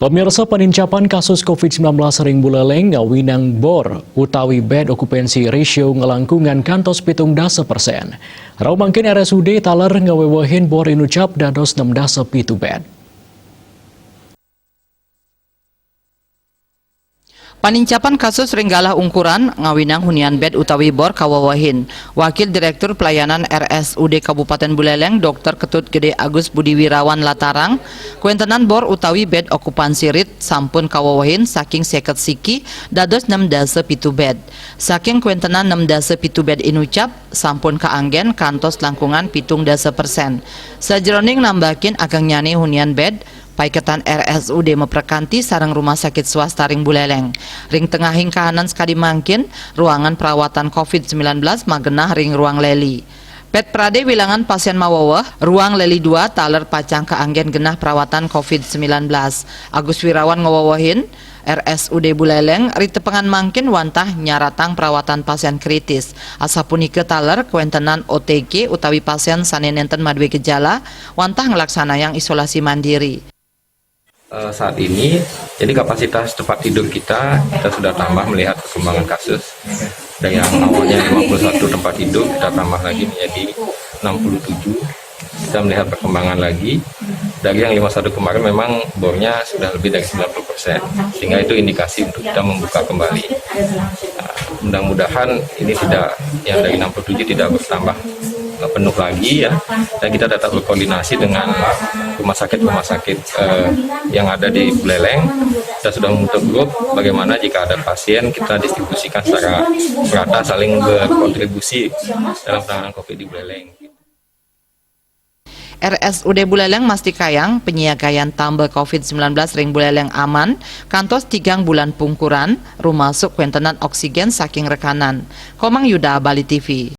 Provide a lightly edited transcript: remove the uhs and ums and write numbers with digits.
Pemirsa, penincapan kasus COVID-19 ring buleleng ngawinang bor utawi bed okupansi ratio ngelangkungan kantos 17%. Rau mangkin RSUD taler ngawewehin bor inucap dados 16 bed. Panincapan kasus ringgalah ungkuran ngawinang hunian bed utawi bor kawawahin. Wakil Direktur Pelayanan RSUD Kabupaten Buleleng Dr. Ketut Gede Agus Budi Wirawan Latarang, kuentenan bor utawi bed okupansi rit sampun kawawahin saking 50 siki dados 16 bed. Saking kuentenan 16 bed inucap sampun kaanggen kantos langkungan 17%. Sajroning nambakin agang nyani hunian bed paiketan RSUD memperkanti sarang rumah sakit swasta ring Buleleng. Ring tengahing kahanan sekadi mangkin ruangan perawatan COVID-19 magenah ring ruang leli. Pet Prade wilangan pasien mawawah, ruang leli 2 taler pacang kaanggen genah perawatan COVID-19. Agus Wirawan ngawawahin, RSUD Buleleng ritepengan mangkin wantah nyaratang perawatan pasien kritis. Asapunike taler kuentenan OTG utawi pasien sanenenten madwe gejala wantah ngelaksanayang isolasi mandiri. Saat ini, jadi kapasitas tempat tidur kita sudah tambah melihat perkembangan kasus. Dan yang awalnya 51 tempat tidur, kita tambah lagi menjadi 67. Kita melihat perkembangan lagi. Dari yang 51 kemarin memang bornya sudah lebih dari 90%. Sehingga itu indikasi untuk kita membuka kembali. Mudah-mudahan ini tidak, yang dari 67 tidak bertambah penuh lagi ya, dan kita tetap berkoordinasi dengan rumah sakit yang ada di Buleleng. Kita sudah membentuk grup bagaimana jika ada pasien kita distribusikan secara merata, saling berkontribusi dalam penanganan COVID di Buleleng. RSUD Buleleng mastikayang penyiagayan tambah COVID-19 ring Buleleng aman kantos 3 bulan pungkuran rumah masuk kuentenan oksigen saking rekanan. Komang Yuda, Bali TV.